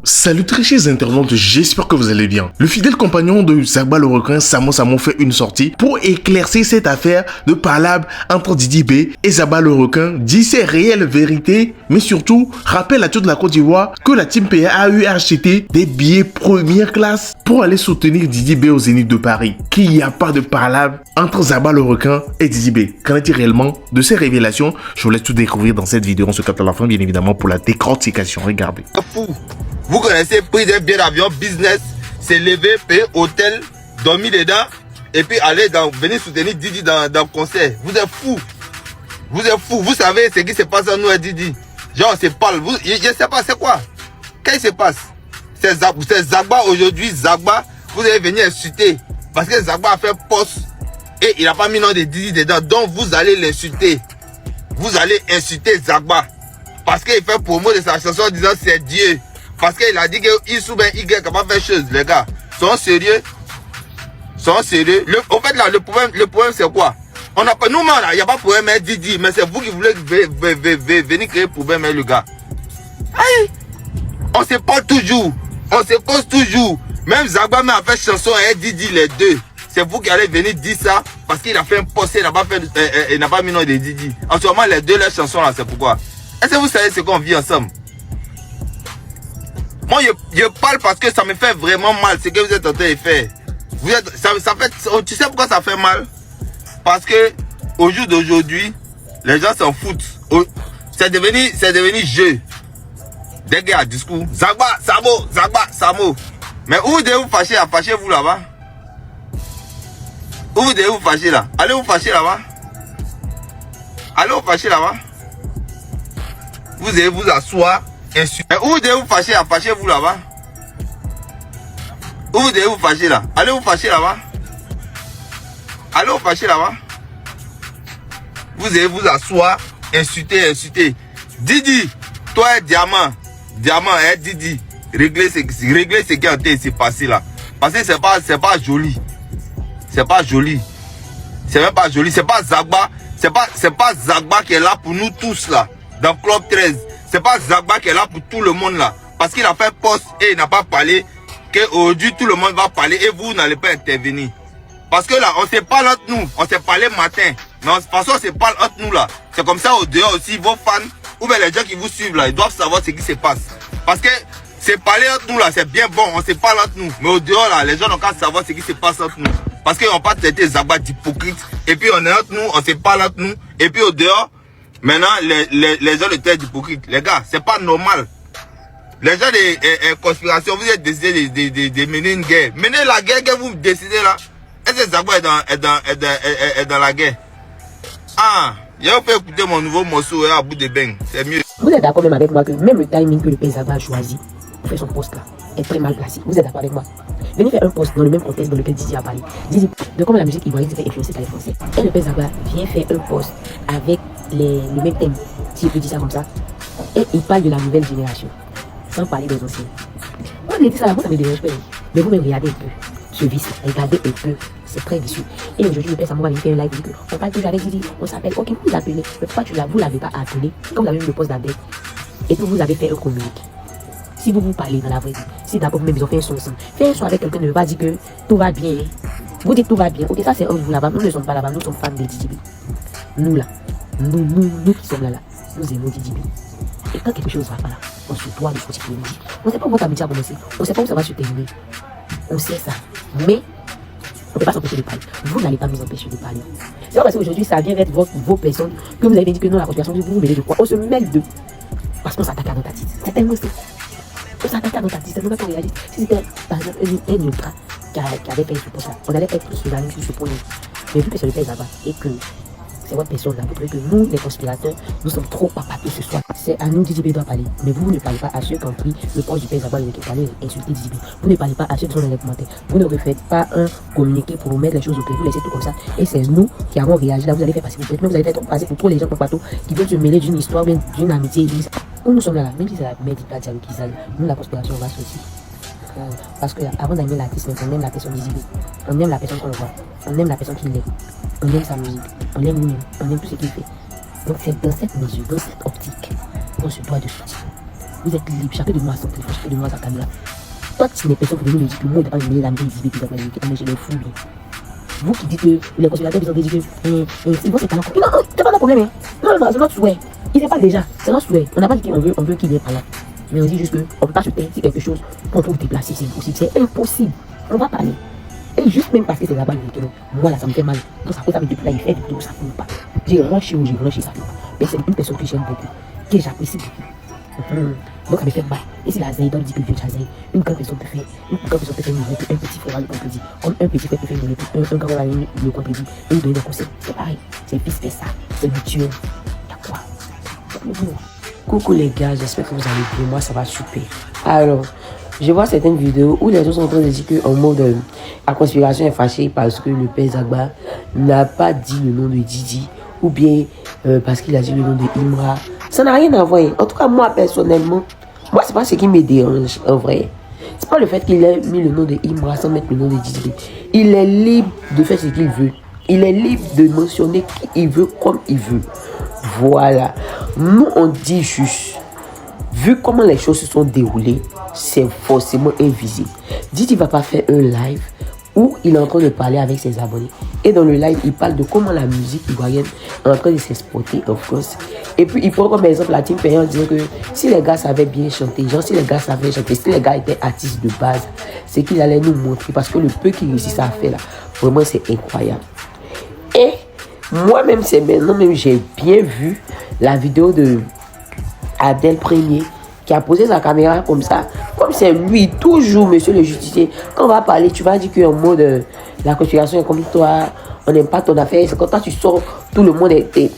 Salut très chers internautes, j'espère que vous allez bien. Le fidèle compagnon de Zagba le requin, Samo fait une sortie pour éclaircir cette affaire de parlable entre Didi B et Zagba le requin, dit ses réelles vérités, mais surtout rappelle à toute la Côte d'Ivoire que la Team PA a eu à acheter des billets première classe pour aller soutenir Didi B au Zénith de Paris. Qu'il n'y a pas de parlable entre Zagba le requin et Didi B. Qu'en est-il réellement de ces révélations? Je vous laisse tout découvrir dans cette vidéo. On se capte à la fin, bien évidemment, pour la décortication. Regardez. Vous connaissez, pris des billets d'avion business, c'est lever, payer hôtel, dormir dedans, et puis venir soutenir Didi dans le concert. Vous êtes fous. Vous êtes fous. Vous savez ce qui se passe à nous et Didi. Genre, c'est pas. Je ne sais pas, c'est quoi? Qu'est-ce qui se passe? C'est Zagba aujourd'hui. Zagba, vous allez venir insulter. Parce que Zagba a fait poste et il n'a pas mis nom de Didi dedans. Donc, vous allez l'insulter. Vous allez insulter Zagba. Parce qu'il fait promo de sa chanson en disant c'est Dieu. Parce qu'il a dit qu'il sous Y est capable de faire chose, les gars. Sont sérieux? Sont sérieux? En fait, là, le problème c'est quoi? On a pas, nous, là, il n'y a pas de problème avec Didi, mais c'est vous qui voulez venir créer problème avec le gars. Aïe! On se parle toujours. On se cause toujours. Même Zagba a fait chanson avec Didi, les deux. C'est vous qui allez venir dire ça parce qu'il a fait un poste, il n'a pas mis nom de Didi. En ce moment, les deux, leurs chansons là, c'est pourquoi. Est-ce que vous savez ce qu'on vit ensemble? Moi, je parle parce que ça me fait vraiment mal ce que vous êtes en train de faire. Tu sais pourquoi ça fait mal? Parce que au jour d'aujourd'hui, les gens s'en foutent. C'est devenu jeu. Des gars à discours. Zagba, Samo, Zagba, Samo. Mais où vous devez vous fâcher là? Fâchez-vous là-bas. Où vous devez vous fâcher là? Allez vous fâcher là-bas. Allez vous fâcher là-bas. Vous allez vous asseoir. Où vous devez vous fâcher là? Fâchez-vous là-bas. Où vous devez vous fâcher là? Allez vous fâcher là-bas. Allez vous fâcher là-bas. Vous allez vous asseoir, insulter. Didi, toi et Diamant, Didi, réglez ce qui est en train de se passer là. Parce que c'est pas joli. C'est pas joli. C'est même pas joli. C'est pas Zagba. C'est pas Zagba qui est là pour nous tous là. Dans Club 13. C'est pas Zagba qui est là pour tout le monde là. Parce qu'il a fait poste et il n'a pas parlé. Qu'aujourd'hui tout le monde va parler et vous n'allez pas intervenir. Parce que là, on se parle entre nous. On s'est parlé matin. Mais de toute façon, on se parle entre nous là. C'est comme ça au dehors aussi. Vos fans ou bien les gens qui vous suivent là, ils doivent savoir ce qui se passe. Parce que c'est parler entre nous là, c'est bien bon. On se parle entre nous. Mais au dehors là, les gens n'ont qu'à savoir ce qui se passe entre nous. Parce qu'ils n'ont pas traité Zagba d'hypocrite. Et puis on est entre nous, on se parle entre nous. Et puis au dehors, maintenant, les gens le traitent d'hypocrite. Les gars, c'est pas normal. Les gens de conspiration, vous êtes décidé de mener une guerre. Menez la guerre que vous décidez là. Est-ce que Zagba est dans la guerre? Ah, je peux écouter mon nouveau morceau à bout de bain. C'est mieux. Vous êtes d'accord même avec moi que même le timing que le père Zagba a choisi pour faire son poste là est très mal placé. Vous êtes d'accord avec moi? Venez faire un poste dans le même contexte dans lequel Didi a parlé. Didi, de comment la musique ivoirienne s'est fait influencer par les Français. Et le père Zagba vient faire un poste avec le même thème, si je peux dire ça comme ça. Et il parle de la nouvelle génération, sans parler des anciens. Moi, je dis ça là, moi ça me dérange pas. Mais vous-même regardez un peu ce vice, regardez un peu. C'est très vicieux. Et aujourd'hui, le père Samo va venir faire un live. Il dit on parle toujours avec Didi, on s'appelle. Ok, vous l'appelez. Mais pourquoi vous l'avez pas appelé? Comme vous avez eu le poste d'Abel. Et puis vous avez fait un communiqué. Si vous parlez dans la vraie vie, si d'abord même ils ont fait un son ensemble, faites un son avec quelqu'un ne veut pas dire que tout va bien. Vous dites tout va bien. Ok, ça c'est un vous là-bas. Nous ne sommes pas là-bas. Nous sommes fans de Didi B. Nous là. Nous qui sommes là. Nous aimons Didi B. Et quand quelque chose ne va pas là, on se doit de sortir pour nous dire. On ne sait pas où votre amitié a commencé. On ne sait pas où ça va se terminer. On sait ça. Mais on ne peut pas s'empêcher de parler. Vous n'allez pas nous empêcher de parler. C'est pas parce qu'aujourd'hui ça vient être vos personnes que vous avez dit que non, la conspiration, vous vous mêlez de quoi? On se mêle de. Parce qu'on s'attaque à notre artiste. C'est tellement ça. On s'attaque à notre artiste. C'est vraiment qu'on réalise. Si c'était par exemple un ultra qui avait fait ce poste-là, on allait être sur la ligne sur ce point. Mais vu que c'est le père Zagba et que c'est votre personne là, vous trouvez que nous, les conspirateurs, nous sommes trop papatés ce soir. C'est à nous, Didi B doit parler. Mais vous ne parlez pas à ceux qui ont pris le poste du père Zagba et qui parlent insulter Didi B. Vous ne parlez pas à ceux qui sont dans les commentaires. Vous ne refaites pas un communiqué pour mettre les choses au clair. Vous laissez tout comme ça. Et c'est nous qui avons réagi. Là, vous allez faire passer vous allez faire passer pour tous les gens pour plateau qui veulent se mêler d'une histoire, d'une amitié. Nous sommes là, même si c'est la mère d'Ipla Diallo qui sale, nous la conspiration va sortir. Parce que avant d'aimer l'artiste, on aime la personne Didi B. On aime la personne qu'on voit. On aime la personne qui l'est. On aime sa musique. On aime lui-même. On aime tout ce qu'il fait. Donc c'est dans cette mesure, dans cette optique, qu'on se doit de sortir. Vous êtes libre, chacun de nous a son téléphone, chacun de nous a sa caméra. Toi, tu n'es personne pour venir me dire que moi, je n'ai pas aimé la musique d'IDB, j'ai les fous. Vous qui dites que les conspirateurs, ils ont dit que c'est bon, c'est pas là. Non, c'est pas notre problème. Non, c'est notre souhait. Il n'est pas déjà, c'est notre souhait. On n'a pas dit qu'on veut qu'il n'est pas là. Mais on dit juste qu'on ne peut pas se taire si quelque chose qu'on trouve déplacé, c'est impossible. C'est impossible. On va parler. Et juste même parce que c'est là-bas, moi là, ça me fait mal. Donc ça fait ça, mais depuis là, il fait du tout, ça ne peut pas. J'ai rushé ou j'ai rushé, ça ne peut pas. Mais c'est une personne que j'aime beaucoup, que j'apprécie beaucoup. Donc ça me fait mal. Et si la Zaïda dit que Dieu Zaï, une grande personne peut faire, un petit frère le compétit, comme un petit frère peut faire un grand frère le compétit, une donne des conseils. C'est pareil. C'est fils fait ça. C'est mutuel. Il y a quoi? Coucou les gars, j'espère que vous allez bien. Moi ça va super. Alors, je vois certaines vidéos où les gens sont en train de dire qu'en mode la conspiration est fâchée parce que le père Zagba n'a pas dit le nom de Didi ou bien parce qu'il a dit le nom de Imra. Ça n'a rien à voir. En tout cas, moi personnellement, moi c'est pas ce qui me dérange en vrai. C'est pas le fait qu'il ait mis le nom de Imra sans mettre le nom de Didi. Il est libre de faire ce qu'il veut. Il est libre de mentionner qui il veut comme il veut. Voilà. Nous on dit juste, vu comment les choses se sont déroulées, c'est forcément invisible. Didi va pas faire un live où il est en train de parler avec ses abonnés. Et dans le live, il parle de comment la musique ivoirienne est en train de s'exporter en France. Et puis, il prend comme exemple la team payant en disant que si les gars savaient bien chanter, genre si les gars savaient chanter, si les gars étaient artistes de base, c'est qu'il allait nous montrer. Parce que le peu qu'ils réussissent à faire là, vraiment c'est incroyable. Et moi-même, c'est maintenant même, j'ai bien vu la vidéo de Abdel Premier qui a posé sa caméra comme ça, comme c'est lui, toujours monsieur le justicier. Quand on va parler, tu vas dire qu'en mode la conspiration est comme toi, on n'aime pas ton affaire. C'est quand toi tu sors, tout le monde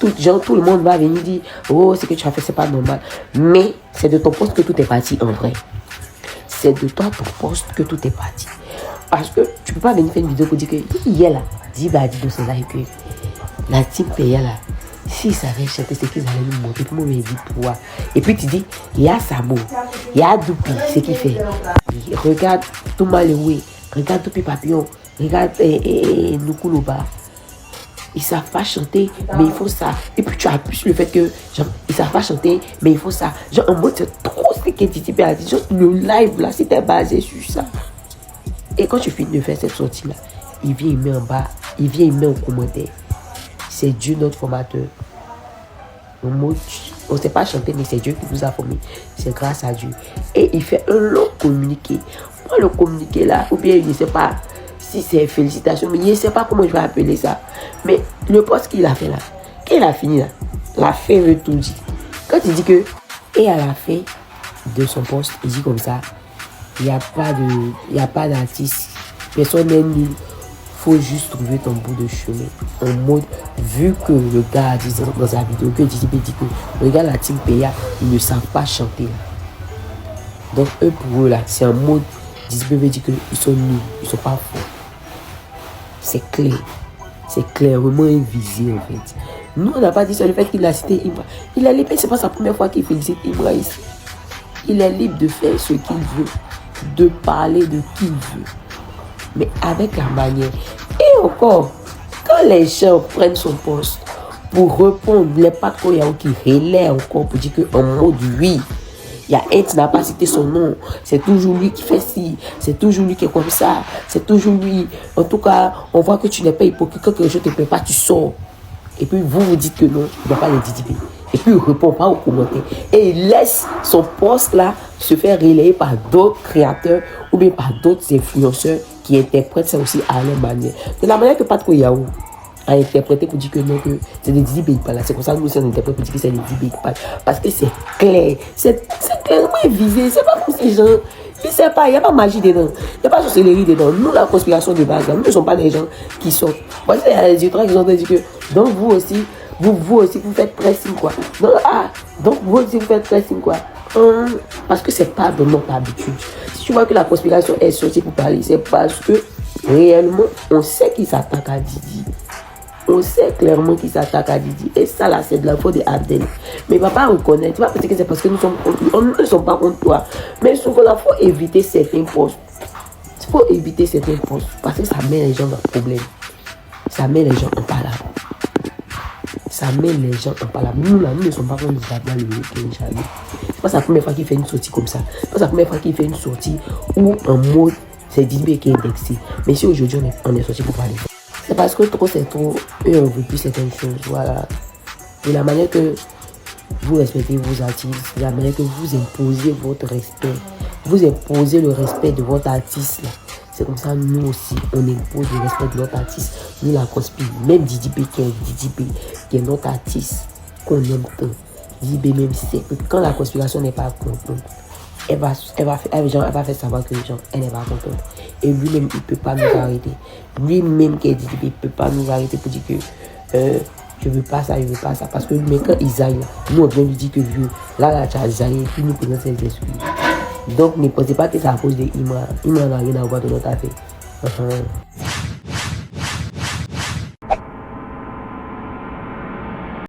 tout le monde va venir dire oh, ce que tu as fait, c'est pas normal. Mais c'est de ton poste que tout est parti en vrai. C'est de toi, ton poste, que tout est parti. Parce que tu peux pas venir faire une vidéo pour dire que hier là, dis bah dis de cela et que la team payait là. Si ça avait chanté, c'est qu'ils allaient nous montrer. Tout le monde me dit toi. Et puis tu dis, il y a Samo, il y a Doupi, c'est qui fait. Regarde Thomas Lewe, regarde Doupi Papillon, regarde Nukuluba. Ils savent pas chanter, mais il faut ça. Et puis tu appuies sur le fait que, genre, ils savent pas chanter, mais il faut ça. Genre, en mode, c'est trop ce que Titi a dit. Genre, le live là, c'était basé sur ça. Et quand tu finis de faire cette sortie là, il vient, il met en bas, il vient, il met en commentaire. C'est Dieu notre formateur. On ne sait pas chanter, mais c'est Dieu qui nous a formés. C'est grâce à Dieu. Et il fait un long communiqué. Moi, le communiqué là, ou bien il ne sait pas si c'est félicitations, mais il ne sait pas comment je vais appeler ça. Mais le poste qu'il a fait là, qu'il a fini là, la fin veut tout dire. Quand il dit que, et à la fin de son poste, il dit comme ça, il n'y a pas d'artiste, personne n'est nul. Faut juste trouver ton bout de chemin. En mode, vu que le gars a dit dans sa vidéo que Didi dit que regarde la team PA, ils ne savent pas chanter. Là. Donc eux pour eux là, c'est un mode, Didi dit qu'ils sont nuls, ils sont pas forts. C'est clair. C'est clairement visé en fait. Nous on n'a pas dit ça, le fait qu'il a cité Imra. Il est libre, c'est pas sa première fois qu'il félicite Imra ici. Il est libre de faire ce qu'il veut, de parler de qui il veut. Mais avec la manière. Et encore, quand les gens prennent son poste pour répondre, les patrons qui relaient encore pour dire qu'en mode oui, il y a un qui n'a pas cité son nom, c'est toujours lui qui fait ci, c'est toujours lui qui est comme ça, c'est toujours lui. En tout cas, on voit que tu n'es pas hypocrite, quand quelque chose ne te plaît pas, tu sors. Et puis vous dites que non, il n'y a pas de Didi. Et puis il ne répond pas aux commentaires. Et il laisse son poste là se faire relayer par d'autres créateurs ou bien par d'autres influenceurs qui interprètent ça aussi à leur manière. De la manière que Patko Yahoo a interprété pour dire que non, que c'est des Didi Big Pala. C'est pour ça que nous aussi on interprète pour dire que c'est des Didi Big Pala. Parce que c'est clair. C'est clairement visé. C'est pas pour ces gens. Il sait pas, il n'y a pas magie dedans. Il n'y a pas sorcellerie dedans. Nous, la conspiration de base, nous ne sommes pas des gens qui sortent. Parce qu'il y a des étrangers qui ont dit que donc vous aussi, vous faites pressing quoi. Donc vous aussi vous faites pressing quoi. Parce que c'est pas de notre habitude. Si tu vois que la conspiration est sortie pour parler, c'est parce que réellement, on sait qu'il s'attaque à Didi. On sait clairement qu'il s'attaque à Didi. Et ça là, c'est de la faute de Abdel. Mais il ne va pas reconnaître. Tu vas penser que c'est parce que nous sommes contre lui. On ne sommes pas contre toi. Mais souvent, il faut éviter certains postes. Il faut éviter certains postes. Parce que ça met les gens dans le problème. Ça met les gens en palabre. ça met les gens en palabre. Nous là, nous ne sommes pas comme Zabla le week-end, jamais. C'est pas sa première fois qu'il fait une sortie comme ça. C'est pas sa première fois qu'il fait une sortie où un mot, c'est Didi qui est indexé. Mais si aujourd'hui on est sorti pour parler. C'est parce que trop c'est trop, eux on veut plus certaines choses, voilà. Et la manière que vous respectez vos artistes, la manière que vous imposez votre respect, vous imposez le respect de votre artiste là. C'est comme ça, nous aussi, on impose le respect de notre artiste. Nous, la conspire. Même Didi B, qui est notre artiste, qu'on aime tant. Didi B, même si c'est que quand la conspiration n'est pas contente, elle va faire savoir que les gens, elle n'est pas contente. Et lui-même, il ne peut pas nous arrêter. Lui-même, qui est Didi B, il ne peut pas nous arrêter pour dire que je veux pas ça, je veux pas ça. Parce que mais quand ils aillent, nous, on vient lui dire que vieux, là, tu as zaillé, puis nous connaissons ses excuses. Donc, ne pensez pas que c'est à cause de Imran. Imran n'a rien à voir de notre affaire.